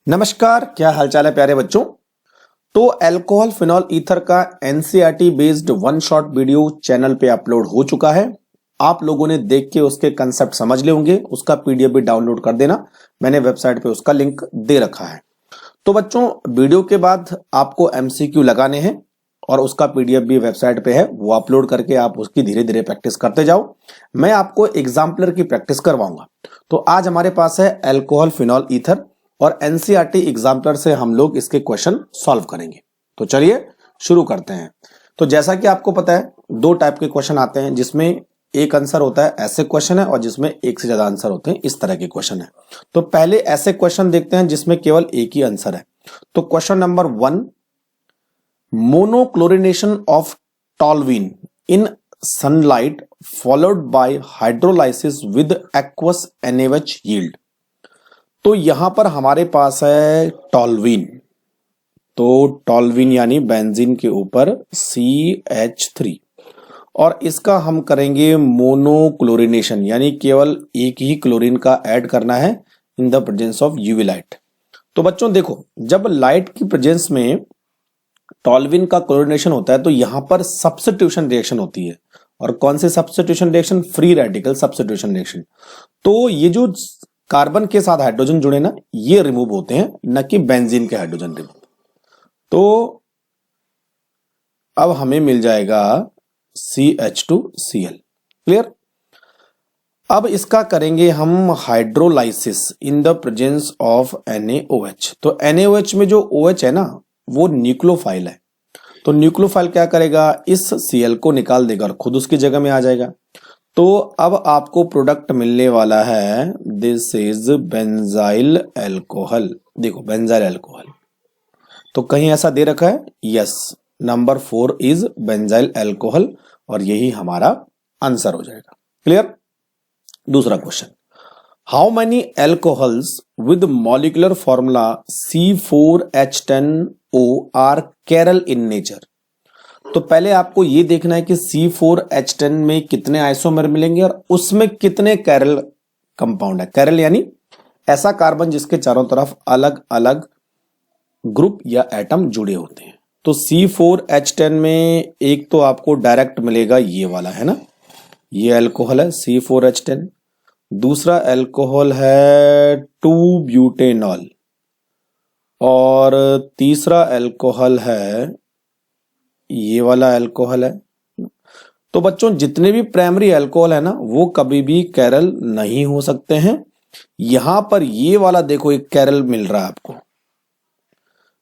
नमस्कार, क्या हालचाल है प्यारे बच्चों। तो अल्कोहल फिनॉल ईथर का NCERT based one shot video channel पे अपलोड हो चुका है। आप लोगों ने देख के उसके कंसेप्ट समझ ले होंगे। उसका पीडीएफ भी डाउनलोड कर देना, मैंने वेबसाइट पे उसका लिंक दे रखा है। तो बच्चों, वीडियो के बाद आपको एमसीक्यू लगाने हैं और उसका पीडीएफ भी वेबसाइट पे है, वो अपलोड करके आप उसकी धीरे धीरे प्रैक्टिस करते जाओ। मैं आपको एग्जाम्पलर की प्रैक्टिस करवाऊंगा। तो आज हमारे पास है अल्कोहल फिनॉल ईथर और एनसीईआरटी एग्जाम्पलर से हम लोग इसके क्वेश्चन सॉल्व करेंगे। तो चलिए शुरू करते हैं। तो जैसा कि आपको पता है, दो टाइप के क्वेश्चन आते हैं, जिसमें एक आंसर होता है ऐसे क्वेश्चन है और जिसमें एक से ज्यादा आंसर होते हैं, इस तरह के क्वेश्चन है। तो पहले ऐसे क्वेश्चन देखते हैं जिसमें केवल एक ही आंसर है। तो question number 1, monochlorination of toluene in sunlight followed by hydrolysis with aqueous NaOH yield. तो यहां पर हमारे पास है टॉल्यूइन। तो टॉल्यूइन यानी बेंजीन के ऊपर CH3 और इसका हम करेंगे मोनोक्लोरिनेशन, यानी केवल एक ही क्लोरीन का ऐड करना है in the presence of UV light. तो बच्चों देखो, जब लाइट की प्रेजेंस में टॉल्यूइन का क्लोरिनेशन होता है तो यहां पर सब्स्टिट्यूशन रिएक्शन होती है। और कौन से substitution reaction? Free radical substitution reaction. तो ये जो कार्बन के साथ हाइड्रोजन जुड़े ना, ये रिमूव होते हैं, न कि बेंजीन के हाइड्रोजन रिमूव। तो अब हमें मिल जाएगा CH2Cl। क्लियर? अब इसका करेंगे हम hydrolysis in the presence of NaOH। तो NaOH में जो OH है ना, वो न्यूक्लियोफाइल है। तो न्यूक्लियोफाइल क्या करेगा? इस Cl को निकाल देगा और खुद उसकी जगह में आ जाएगा। तो अब आपको प्रोडक्ट मिलने वाला है, दिस इज बेंजाइल अल्कोहल। देखो, बेंजाइल अल्कोहल। तो कहीं ऐसा दे रखा है? Yes, number 4 is benzyl alcohol और यही हमारा आंसर हो जाएगा। क्लियर? दूसरा question, how many alcohols with molecular formula C4H10O are chiral in nature. तो पहले आपको यह देखना है कि C4H10 में कितने आइसोमर मिलेंगे और उसमें कितने कैरल कंपाउंड है। कैरल यानी ऐसा कार्बन जिसके चारों तरफ अलग अलग ग्रुप या एटम जुड़े होते हैं। तो C4H10 में एक तो आपको डायरेक्ट मिलेगा, ये वाला है ना, ये अल्कोहल है C4H10। दूसरा अल्कोहल है 2-ब्यूटेनॉल और तीसरा अल्कोहल है ये वाला अल्कोहल है। तो बच्चों, जितने भी प्राइमरी अल्कोहल है ना, वो कभी भी कैरल नहीं हो सकते हैं। यहां पर ये वाला देखो, एक कैरल मिल रहा है आपको,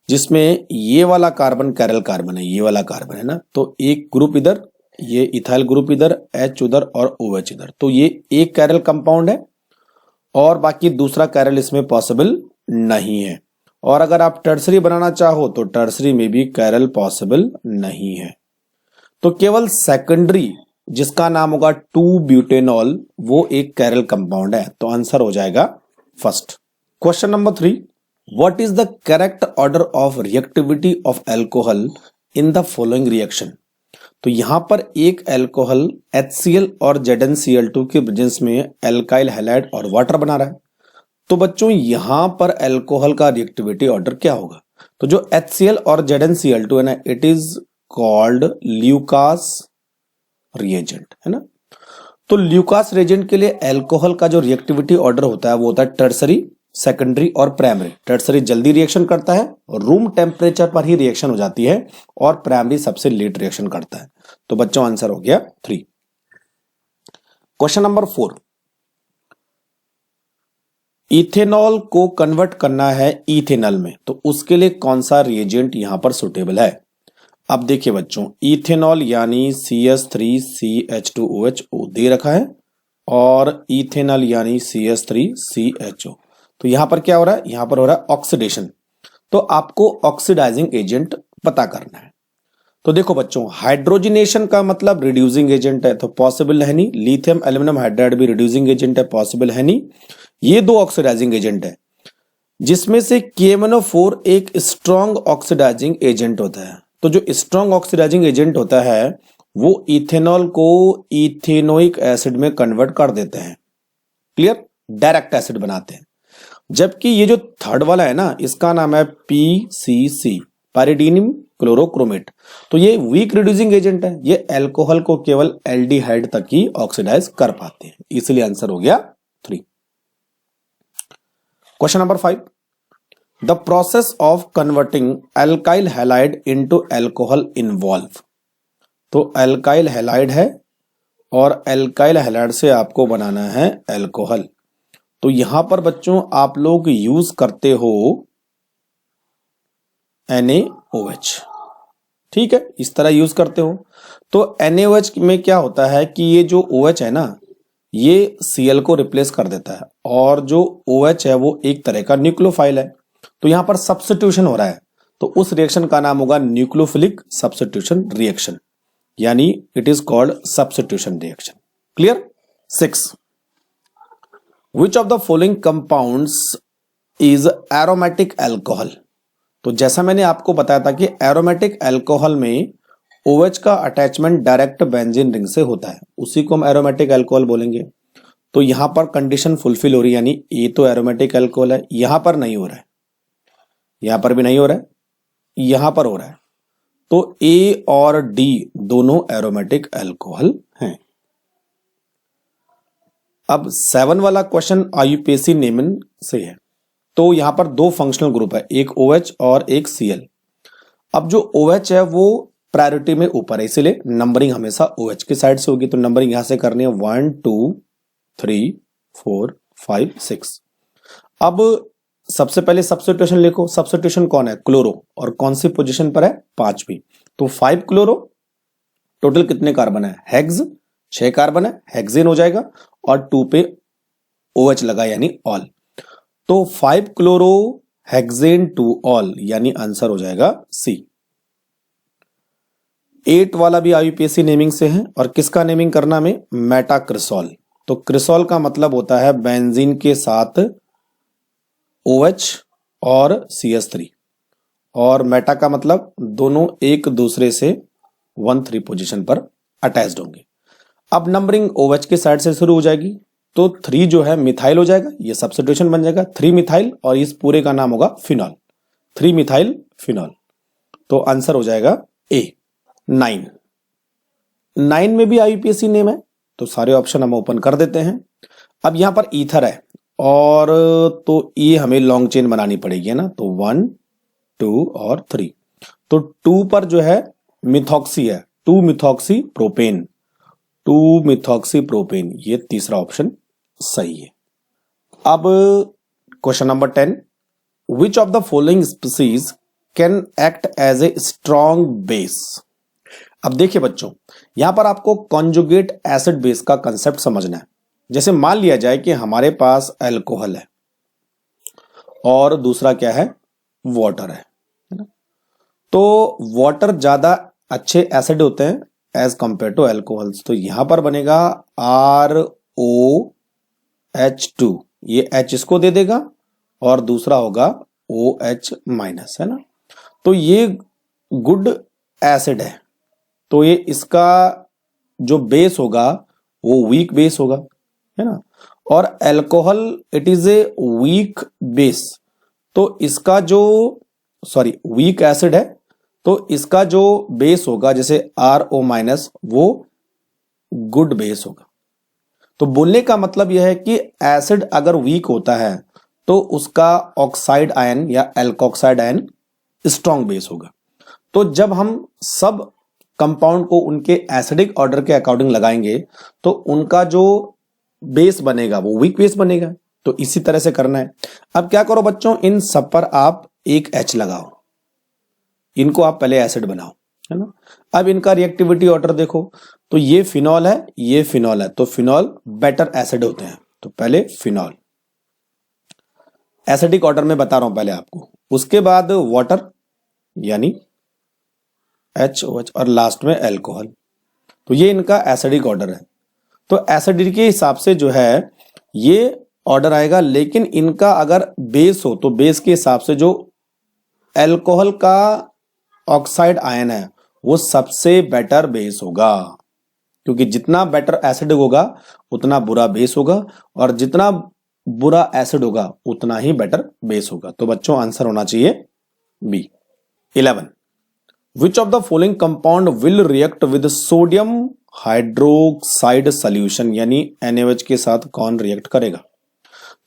जिसमें ये वाला कार्बन कैरल कार्बन है, ये वाला कार्बन है ना। तो एक ग्रुप इधर, ये इथाइल ग्रुप इधर, H उधर और OH इधर। तो ये एक कैरल कंपाउंड है और बाकी दूसरा कैरल इसमें पॉसिबल नहीं है। और अगर आप टर्सरी बनाना चाहो तो टर्सरी में भी कैरल पॉसिबल नहीं है। तो केवल सेकेंडरी, जिसका नाम होगा 2-ब्यूटेनॉल, वो एक कैरल कंपाउंड है। तो आंसर हो जाएगा first. Question number 3, what is the correct order of reactivity of alcohol in the following reaction. तो यहां पर एक अल्कोहल HCl और ZnCl2 के प्रेजेंस में एल्काइल हैलाइड और वाटर बना रहा है। तो बच्चों, यहां पर अल्कोहल का रिएक्टिविटी ऑर्डर क्या होगा? तो जो HCl और ZnCl2 है ना, it is called Lucas reagent, है ना। तो ल्यूकास रिएजेंट के लिए अल्कोहल का जो रिएक्टिविटी ऑर्डर होता है वो होता है टर्सरी, सेकेंडरी और प्राइमरी। टर्सरी जल्दी रिएक्शन करता है, रूम टेम्परेचर पर ही रिएक्शन हो जाती है, और प्राइमरी सबसे लेट रिएक्शन करता है। तो बच्चों, आंसर हो गया 3। क्वेश्चन नंबर 4, इथेनॉल को कन्वर्ट करना है इथेनॉल में, तो उसके लिए कौन सा रिएजेंट यहां पर सुटेबल है? अब देखिए बच्चों, इथेनॉल यानी CH3CH2OH दे रखा है और इथेनॉल यानी CH3CHO। तो यहां पर क्या हो रहा है? यहां पर हो रहा है ऑक्सीडेशन। तो आपको ऑक्सीडाइजिंग एजेंट पता करना है। तो देखो बच्चों, हाइड्रोजनेशन का मतलब रिड्यूसिंग एजेंट है, तो पॉसिबल है नहीं। लिथियम एल्यूमिनियम हाइड्राइड भी रिड्यूसिंग एजेंट है, पॉसिबल है नहीं। ये दो ऑक्सीडाइजिंग एजेंट है, जिसमें से KMnO4 एक स्ट्रॉन्ग ऑक्सीडाइजिंग एजेंट होता है। तो जो स्ट्रॉन्ग ऑक्सीडाइजिंग एजेंट होता है वो इथेनॉल को इथेनोइक एसिड में कन्वर्ट कर देते हैं। क्लियर? डायरेक्ट एसिड बनाते हैं। जबकि ये जो थर्ड वाला है ना, इसका नाम है PCC, पाइरिडिनियम क्लोरोक्रोमेट। तो ये वीक रिड्यूसिंग एजेंट है, ये अल्कोहल को केवल एल्डिहाइड तक ही ऑक्सीडाइज कर पाते हैं, इसलिए आंसर हो गया 3। Question number 5, the process of converting alkyl halide into alcohol involve. तो अल्काइल हैलाइड है और अल्काइल हैलाइड से आपको बनाना है अल्कोहल। तो यहां पर बच्चों आप लोग यूज करते हो NaOH, ठीक है, इस तरह यूज करते हो। तो NaOH में क्या होता है कि ये जो OH है ना, ये Cl को रिप्लेस कर देता है, और जो OH है वो एक तरह का न्यूक्लियोफाइल है। तो यहां पर सब्स्टिट्यूशन हो रहा है, तो उस रिएक्शन का नाम होगा न्यूक्लियोफिलिक सब्स्टिट्यूशन रिएक्शन, यानी it is called substitution reaction. Clear? 6, which of the following compounds is aromatic alcohol. तो जैसा मैंने आपको बताया था कि एरोमेटिक अल्कोहल में OH का अटैचमेंट डायरेक्ट बेंजीन रिंग से होता है, उसी को हम एरोमेटिक अल्कोहल बोलेंगे। तो यहां पर कंडीशन फुलफिल हो रही है, यानी ये तो एरोमेटिक अल्कोहल है, यहां पर नहीं हो रहा है, यहां पर भी नहीं हो रहा है, यहां पर हो रहा है। तो A और D दोनों एरोमेटिक अल्कोहल हैं। अब 7 वाला क्वेश्चन IUPAC नेमिंग से है। तो यहां पर दो फंक्शनल ग्रुप है, एक OH और एक Cl। अब जो OH है वो प्रायोरिटी में ऊपर है, इसीलिए नंबरिंग हमेशा OH की साइड से होगी। तो नंबरिंग यहां से करनी है 1 2 3 4 5 6। अब सबसे पहले सब्स्टिट्यूशन लिखो। सब्स्टिट्यूशन कौन है? क्लोरो। और कौन सी पोजीशन पर है? 5वीं। तो 5 क्लोरो, टोटल कितने कार्बन है? हेक्स, 6 कार्बन है, हेक्सेन हो जाएगा, और 2 पे OH लगा यानी ऑल। तो 5 क्लोरो हेक्सेन 2 ऑल, यानी आंसर हो जाएगा C। 8 वाला भी IUPAC नेमिंग से है, और किसका नेमिंग करना में? मेटाक्रिसॉल। तो क्रिसॉल का मतलब होता है बेंजीन के साथ OH और CH3, और मेटा का मतलब दोनों एक दूसरे से 1 3 पोजीशन पर अटैच्ड होंगे। अब नंबरिंग OH की साइड से शुरू हो जाएगी, तो 3 जो है मिथाइल हो जाएगा, ये सब्स्टिट्यूशन बन जाएगा 3 मिथाइल, और इस पूरे का नाम होगा फिनॉल, 3 मिथाइल फिनॉल। तो आंसर हो जाएगा A। 9 में भी IUPAC नेम है, तो सारे ऑप्शन हम ओपन कर देते हैं। अब यहां पर ईथर है, और तो ये हमें लॉन्ग चेन बनानी पड़ेगी, है ना। तो 1 2 और 3। तो 2 पर जो है मिथॉक्सी है, 2 मिथॉक्सी प्रोपेन, 2 मिथॉक्सी प्रोपेन, ये तीसरा ऑप्शन सही है। अब question number 10, which of the following species can act as a strong base. अब देखिए बच्चों, यहां पर आपको कॉन्जुगेट एसिड बेस का कंसेप्ट समझना है। जैसे मान लिया जाए कि हमारे पास अल्कोहल है और दूसरा क्या है? वाटर है ना। तो वाटर ज्यादा अच्छे एसिड होते हैं एज कंपेयर टू अल्कोहल्स। तो यहां पर बनेगा ROH2, ये H इसको दे देगा, और दूसरा होगा OH माइनस, है ना। तो ये गुड एसिड है, तो ये इसका जो बेस होगा वो वीक बेस होगा, है ना। और alcohol it is a weak base, तो इसका जो वीक एसिड है, तो इसका जो बेस होगा जैसे RO माइनस, वो गुड बेस होगा। तो बोलने का मतलब यह है कि एसिड अगर वीक होता है तो उसका ऑक्साइड आयन या एल्कोक्साइड आयन स्ट्रॉन्ग बेस होगा। तो जब हम सब कंपाउंड को उनके एसिडिक ऑर्डर के अकॉर्डिंग लगाएंगे तो उनका जो बेस बनेगा वो वीक बेस बनेगा। तो इसी तरह से करना है। अब क्या करो बच्चों, इन सब पर आप एक H लगाओ, इनको आप पहले एसिड बनाओ, है ना। अब इनका रिएक्टिविटी ऑर्डर देखो, तो ये फिनॉल है, ये फिनॉल है, तो फिनॉल बेटर एसिड होते हैं। तो पहले फिनॉल, एसिडिक ऑर्डर में बता रहा हूं पहले आपको, उसके बाद वाटर यानी HOH, और लास्ट में अल्कोहल। तो ये इनका एसिडिक ऑर्डर है। तो एसिडिटी के हिसाब से जो है ये ऑर्डर आएगा, लेकिन इनका अगर बेस हो तो बेस के हिसाब से जो अल्कोहल का ऑक्साइड आयन है वो सबसे बेटर बेस होगा, क्योंकि जितना बेटर एसिड होगा उतना बुरा बेस होगा, और जितना बुरा एसिड होगा उतना ही बेटर बेस होगा। तो बच्चों आंसर होना चाहिए B. 11 which of the following compound will react with sodium hydroxide solution, यानी NaOH के साथ कौन रिएक्ट करेगा?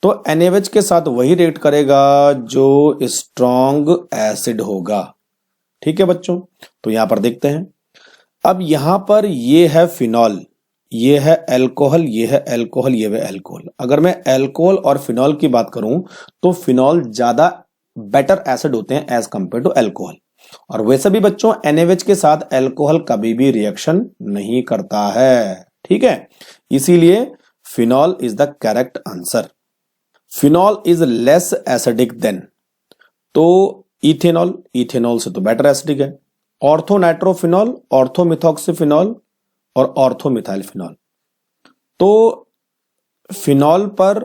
तो NaOH के साथ वही रिएक्ट करेगा जो स्ट्रॉन्ग एसिड होगा। ठीक है बच्चों, तो यहां पर देखते हैं। अब यहां पर ये है फिनॉल, ये है अल्कोहल, ये है अल्कोहल, ये है अल्कोहल। अगर मैं अल्कोहल और फिनॉल की बात करूं तो फिनॉल ज्यादा बेटर एसिड होते हैं एज कंपेयर टू अल्कोहल। और वैसे भी बच्चों NaOH के साथ अल्कोहल कभी भी रिएक्शन नहीं करता है। ठीक है, इसीलिए phenol is the correct answer. Phenol is less acidic then, तो इथेनॉल, इथेनॉल से तो बेटर एसिडिक है। ऑर्थोनाइट्रोफिनॉल, ऑर्थोमिथॉक्सीफिनॉल और ऑर्थोमिथाइल फिनॉल। तो फिनॉल पर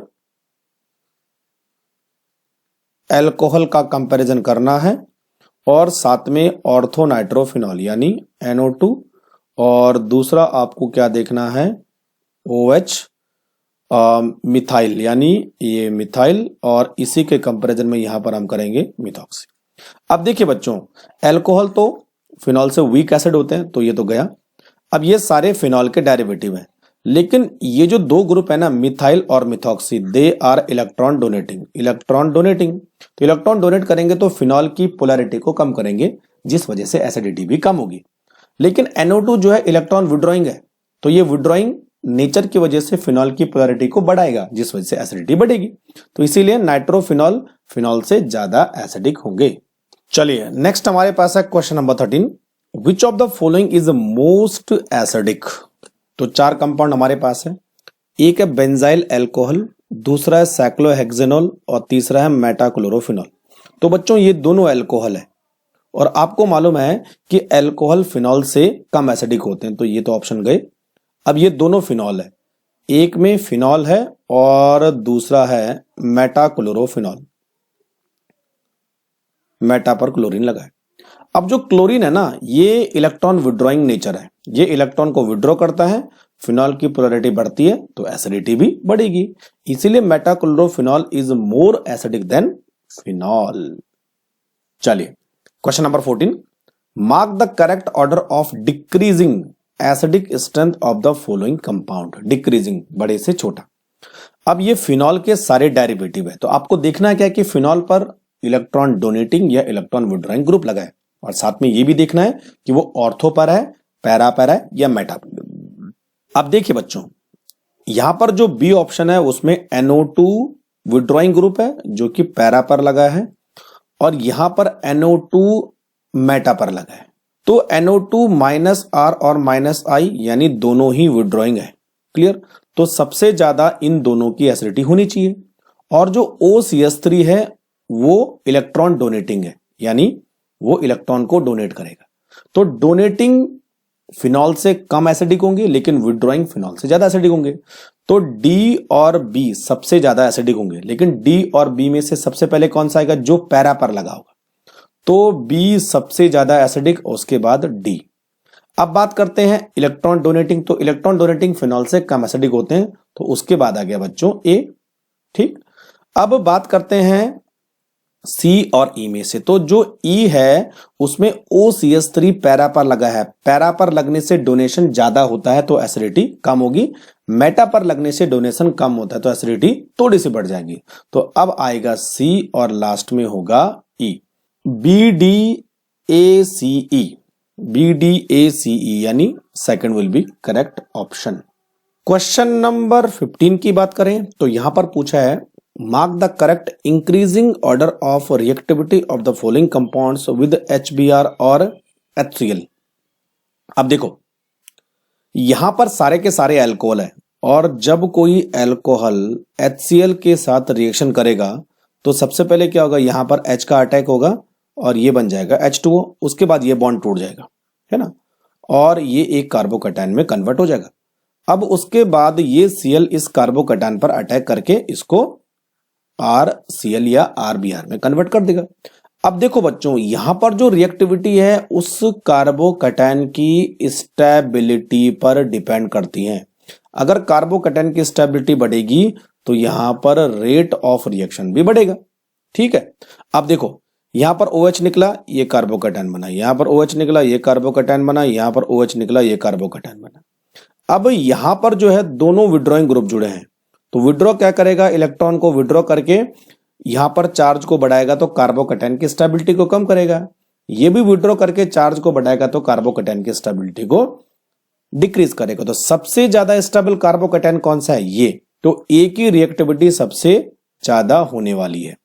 अल्कोहल का कंपैरिजन करना है और साथ में ऑर्थोनाइट्रोफिनॉल यानी NO2, और दूसरा आपको क्या देखना है OH मिथाइल यानी ये मिथाइल, और इसी के कंपैरिजन में यहां पर हम करेंगे मिथॉक्सी। अब देखिए बच्चों, अल्कोहल तो फिनॉल से वीक एसिड होते हैं, तो ये तो गया। अब ये सारे फिनॉल के डेरिवेटिव हैं, लेकिन ये जो दो ग्रुप है ना मिथाइल और methoxy, they are electron donating, electron donating. तो इलेक्ट्रॉन डोनेट करेंगे तो फिनॉल की पोलैरिटी को कम करेंगे, जिस वजह से एसिडिटी भी कम होगी। लेकिन NO2 जो है इलेक्ट्रॉन विड्रॉइंग है, तो ये विड्रॉइंग नेचर की वजह से फिनॉल की पोलैरिटी को बढ़ाएगा, जिस वजह से एसिडिटी बढ़ेगी। तो इसीलिए नाइट्रोफिनॉल फिनॉल से ज्यादा एसिडिक होंगे। चलिए नेक्स्ट हमारे पास है question number 13, which of the following is most acidic. तो चार कंपाउंड हमारे पास है, एक है बेंजाइल अल्कोहल, दूसरा है साइक्लोहेक्सेनॉल और तीसरा है मेटाक्लोरोफिनॉल। तो बच्चों ये दोनों अल्कोहल है और आपको मालूम है कि अल्कोहल फिनॉल से कम एसिडिक होते हैं, तो ये तो ऑप्शन गए। अब ये दोनों फिनॉल है, एक में फिनॉल है और दूसरा है मेटाक्लोरोफिनॉल, मेटा पर क्लोरीन लगा है। अब जो क्लोरीन है ना ये इलेक्ट्रॉन विड्रॉइंग नेचर है, ये इलेक्ट्रॉन को विड्रॉ करता है, फिनॉल की पोलैरिटी बढ़ती है तो एसिडिटी भी बढ़ेगी, इसीलिए metachlorophenol is more acidic than phenol. चलिए question number 14, mark the correct order of decreasing acidic strength of the following compound. Decreasing बड़े से छोटा। अब ये फिनॉल के सारे डेरिवेटिव है, तो आपको देखना है क्या कि फिनॉल पर इलेक्ट्रॉन डोनेटिंग या इलेक्ट्रॉन विड्रॉइंग ग्रुप लगा है, और साथ में ये भी देखना है कि वो ऑर्थो पर है, पैरा पर है या मेटा पर। अब देखिए बच्चों, यहां पर जो बी ऑप्शन है उसमें NO2 विड्रॉइंग ग्रुप है जो कि पैरा पर लगा है, और यहां पर NO2 मेटा पर लगा है। तो NO2 -R और -I यानी दोनों ही विड्रॉइंग है। क्लियर? तो सबसे ज्यादा इन दोनों की एसिडिटी होनी चाहिए, और जो OCH3 है वो इलेक्ट्रॉन डोनेटिंग है, यानी वो इलेक्ट्रॉन को डोनेट करेगा। तो डोनेटिंग फिनॉल से कम एसिडिक होंगे, लेकिन विड्रॉइंग फिनॉल से ज्यादा एसिडिक होंगे। तो डी और बी सबसे ज्यादा एसिडिक होंगे, लेकिन डी और बी में से सबसे पहले कौन सा आएगा? जो पैरा पर लगा होगा। तो बी सबसे ज्यादा एसिडिक, उसके बाद डी। अब बात करते हैं इलेक्ट्रॉन डोनेटिंग, तो इलेक्ट्रॉन डोनेटिंग फिनॉल से कम एसिडिक होते हैं, तो उसके बाद आ गया बच्चों ए। ठीक, अब बात करते हैं सी और ई में से। तो जो ई है उसमें OCH3 पैरा पर लगा है, पैरा पर लगने से डोनेशन ज्यादा होता है तो एसिडिटी कम होगी, मेटा पर लगने से डोनेशन कम होता है तो एसिडिटी थोड़ी सी बढ़ जाएगी। तो अब आएगा सी और लास्ट में होगा ई। BDACE, BDACE यानी second will be correct option. Question number 15 की बात करें तो यहां पर पूछा है, mark the correct increasing order of reactivity of the following compounds with HBr और HCl। अब देखो यहां पर सारे के सारे अल्कोहल है, और जब कोई अल्कोहल HCl के साथ रिएक्शन करेगा तो सबसे पहले क्या होगा, यहां पर H का अटैक होगा और ये बन जाएगा H2O, उसके बाद ये बॉन्ड टूट जाएगा, है ना, और ये एक कार्बोकैटायन में कन्वर्ट हो जाएगा। अब उसके बाद ये Cl इस कार्बोकैटायन पर अटैक करके इसको RCl या RBr में कन्वर्ट कर देगा। अब देखो बच्चों, यहां पर जो रिएक्टिविटी है उस कार्बोकैटायन की स्टेबिलिटी पर डिपेंड करती है। अगर कार्बोकैटायन की स्टेबिलिटी बढ़ेगी तो यहां पर रेट ऑफ रिएक्शन भी बढ़ेगा। ठीक है, अब देखो यहां पर OH निकला, ये कार्बोकैटायन बना, यहां पर OH निकला, ये कार्बोकैटायन बना, यहां पर OH निकला, ये कार्बोकैटायन बना। अब यहां पर जो है दोनों विड्रॉइंग ग्रुप जुड़े हैं, तो विड्रॉ क्या करेगा, इलेक्ट्रॉन को विड्रॉ करके यहां पर चार्ज को बढ़ाएगा तो कार्बोकैटायन की स्टेबिलिटी को कम करेगा, ये भी विड्रॉ करके चार्ज को बढ़ाएगा तो कार्बोकैटायन की स्टेबिलिटी को डिक्रीज करेगा। तो सबसे ज्यादा स्टेबल कार्बोकैटायन कौन सा है, ये, तो ए की रिएक्टिविटी सबसे ज्यादा होने वाली है।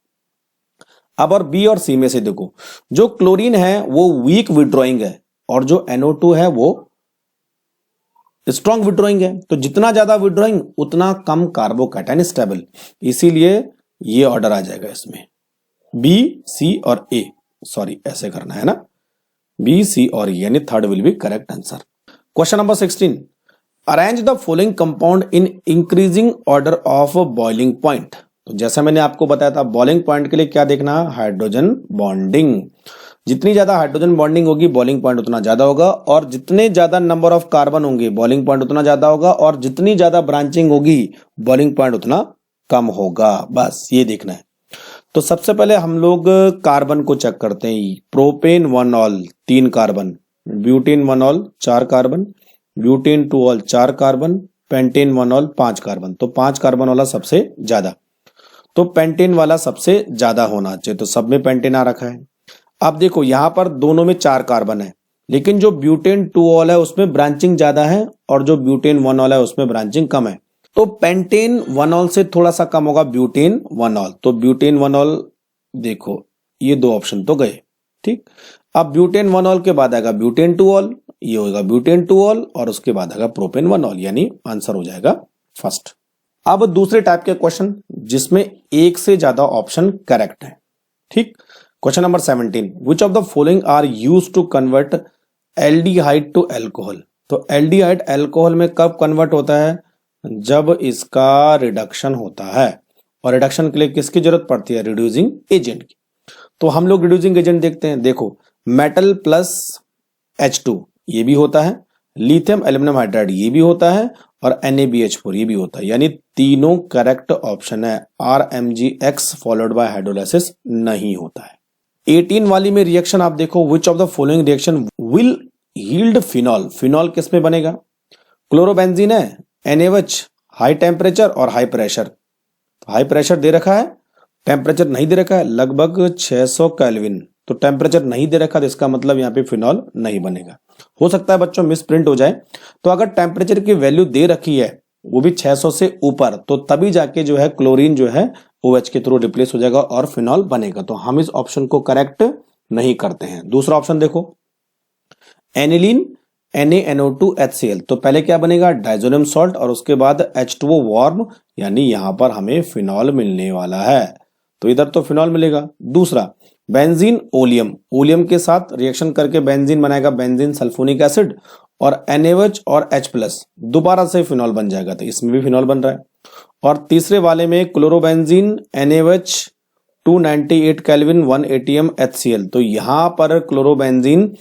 अब और बी और सी में से देखो, जो क्लोरीन है वो वीक विड्रॉइंग है और जो NO2 है वो स्ट्रॉन्ग विड्रॉइंग है, तो जितना ज्यादा विड्रॉइंग उतना कम कार्बोकैटायन स्टेबल, इसीलिए ये ऑर्डर आ जाएगा इसमें बी, सी और ए, सॉरी ऐसे करना है ना, बी, सी और ए, यानी third will be correct answer. Question number 16, arrange the following compound in increasing order of boiling point. तो जैसा मैंने आपको बताया था, बॉइलिंग पॉइंट के लिए क्या देखना, हाइड्रोजन बॉन्डिंग, जितनी ज्यादा हाइड्रोजन बॉन्डिंग होगी बॉइलिंग पॉइंट उतना ज्यादा होगा, और जितने ज्यादा नंबर ऑफ कार्बन होंगे बॉइलिंग पॉइंट उतना ज्यादा होगा, और जितनी ज्यादा ब्रांचिंग होगी बॉइलिंग पॉइंट उतना कम होगा, बस ये देखना है। तो सबसे पहले हम लोग कार्बन को चेक करते हैं, propane 1 all 3 carbon, butane 1 all 4 carbon, butane 2 all 4 carbon, pentane 1 all 5 carbon, तो 5 कार्बन वाला सबसे ज्यादा, तो पेंटेन वाला सबसे ज्यादा होना चाहिए, तो सब में पेंटेन आ रखा है। अब देखो यहां पर दोनों में 4 कार्बन है, लेकिन जो ब्यूटेन 2 ऑल है उसमें ब्रांचिंग ज्यादा है और जो ब्यूटेन 1 ऑल है उसमें ब्रांचिंग कम है, तो पेंटेन 1 ऑल से थोड़ा सा कम होगा ब्यूटेन 1 ऑल, तो ब्यूटेन 1 ऑल देखो ये 2 ऑप्शन तो गए। ठीक, अब ब्यूटेन 1 ऑल के बाद आएगा ब्यूटेन 2 ऑल, ये होगा ब्यूटेन 2 ऑल, और उसके बाद आएगा प्रोपेन 1 ऑल, यानी आंसर हो जाएगा फर्स्ट। अब दूसरे टाइप के क्वेश्चन जिसमें एक से ज्यादा ऑप्शन करेक्ट है। ठीक, question number 17, which of the following are used to convert aldehyde to alcohol. तो एल्डिहाइड एल्कोहल में कब कन्वर्ट होता है, जब इसका रिडक्शन होता है, और रिडक्शन के लिए किसकी जरूरत पड़ती है, रिड्यूसिंग एजेंट की। तो हम लोग रिड्यूसिंग एजेंट देखते हैं, देखो मेटल प्लस H2 ये भी होता है, लिथियम एल्यूमिनियम हाइड्राइड ये भी होता है, और NaBH4 ये भी होता है, यानी तीनों करेक्ट ऑप्शन है। RMgX फॉलोड बाय हाइड्रोलाइसिस नहीं होता है। 18 वाली में रिएक्शन आप देखो, विच of the following reaction will yield phenol. Phenol किस में बनेगा, क्लोरोबेंजीन है, NaOH, हाई टेम्परेचर और हाई प्रेशर। हाई प्रेशर दे रखा है, टेम्परेचर नहीं दे रखा है, लगभग 600 केल्विन, तो टेम्परेचर नहीं दे रखा, तो इसका मतलब यहाँ पे फिनॉल नहीं बनेगा। हो सकता है बच्चों मिस प्रिंट हो जाए, तो अगर टेम्परेचर की वैल्यू दे रखी है वो भी 600 से ऊपर, तो तभी जाके जो है क्लोरीन जो है OH के थ्रू रिप्लेस हो जाएगा और फिनॉल बनेगा, तो हम इस ऑप्शन को करेक्ट नहीं करते हैं। दूसरा ऑप्शन देखो, एनिलीन NaNO2HCl, तो पहले क्या बनेगा, डाइजोनियम सॉल्ट, और उसके बाद H2O वार्म, यानी यहां पर हमें फिनॉल मिलने वाला है, तो इधर तो फिनॉल मिलेगा। दूसरा बेंजीन ओलियम, ओलियम के साथ रिएक्शन करके बेंजीन बनाएगा, बेंजीन सल्फोनिक एसिड, और NaOH और H+ दोबारा से फिनॉल बन जाएगा, तो इसमें भी फिनॉल बन रहा है। और तीसरे वाले में chlorobenzene NaOH 298 kelvin 1 ATM HCl, तो यहां पर क्लोरोबेंजीन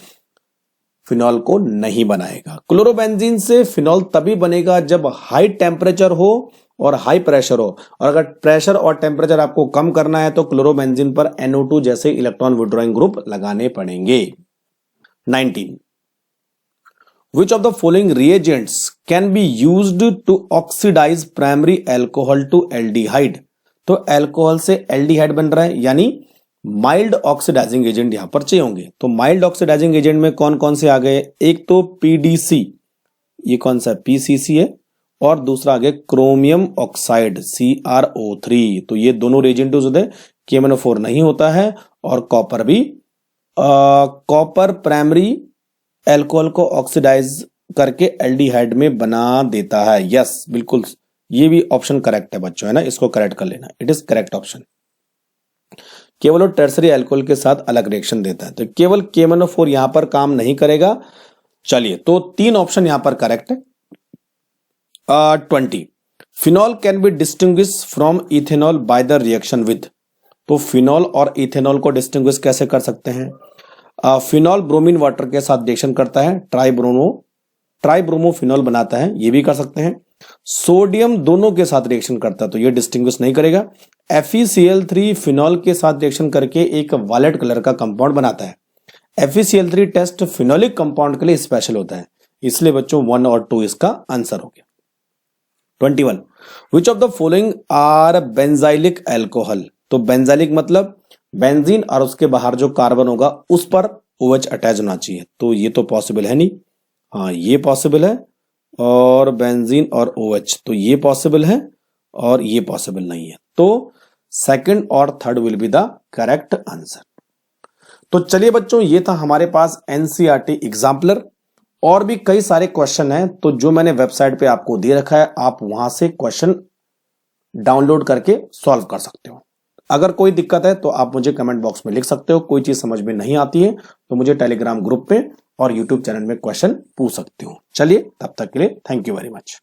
फिनॉल को नहीं बनाएगा। क्लोरोबेंजीन से फिनॉल तभी बनेगा जब हाई टेम्परेचर हो और हाई प्रेशर हो, और अगर प्रेशर और टेम्परेचर आपको कम करना है तो क्लोरोबेंजीन पर NO2 जैसे इलेक्ट्रॉन विड्रॉइंग ग्रुप लगाने पड़ेंगे। 19, which of the following reagents can be used to oxidize primary alcohol to aldehyde। तो अल्कोहल से एल्डिहाइड बन रहा है, यानी माइल्ड ऑक्सीडाइजिंग एजेंट यहां पर चाहिए होंगे। तो माइल्ड ऑक्सीडाइजिंग एजेंट में कौन कौन से आ गए, एक तो PDC, ये कौन सा PCC है, और दूसरा आ गया क्रोमियम ऑक्साइड CrO3, तो ये दोनों रिएजेंट यूज होते हैं। KMnO4 नहीं होता है, और कॉपर भी, कॉपर प्राइमरी अल्कोहल को ऑक्सीडाइज करके एल्डिहाइड में बना देता है। यस बिल्कुल, ये भी ऑप्शन करेक्ट है बच्चों, है ना, इसको करेक्ट कर लेना, इट इज करेक्ट ऑप्शन। केवल और टर्सरी अल्कोहल के साथ अलग रिएक्शन देता है, तो केवल KMnO4 यहां पर काम नहीं करेगा। चलिए, तो 3 ऑप्शन यहां पर करेक्ट है। 20, phenol can be distinguish from ethanol by the reaction with. तो फिनॉल और इथेनॉल को डिस्टिंग्विश कैसे कर सकते हैं, फिनॉल ब्रोमीन वाटर के साथ रिएक्शन करता है, ट्राइब्रोमो फिनॉल बनाता है, ये भी कर सकते हैं। सोडियम दोनों के साथ रिएक्शन करता है तो ये डिस्टिंग्विश नहीं करेगा। FeCl3 फिनॉल के साथ रिएक्शन करके एक वायलेट कलर का कंपाउंड बनाता है। FeCl3 टेस्ट फिनोलिक कंपाउंड के लिए स्पेशल होता है, इसलिए बच्चों 1 और 2 इसका आंसर हो गया। 21 which of the following are benzylic alcohol. तो बेंजाइलिक मतलब बेंजीन और उसके बाहर जो कार्बन होगा उस पर OH अटैच होना चाहिए, तो ये तो पॉसिबल है नहीं। हाँ ये पॉसिबल है, और बेंजीन और OH तो ये पॉसिबल है और ये पॉसिबल नहीं है, तो सेकंड और third will be the correct answer. तो चलिए बच्चों, ये था हमारे पास NCERT एग्जाम्पलर। और भी कई सारे क्वेश्चन हैं, तो जो मैंने वेबसाइट पे आपको दे रखा है आप वहां से क्वेश्चन डाउनलोड करके सॉल्व कर सकते हो। अगर कोई दिक्कत है तो आप मुझे कमेंट बॉक्स में लिख सकते हो। कोई चीज समझ में नहीं आती है तो मुझे टेलीग्राम ग्रुप पे और यूट्यूब चैनल में क्वेश्चन पूछ सकते हो। चलिए तब तक के लिए थैंक यू वेरी मच।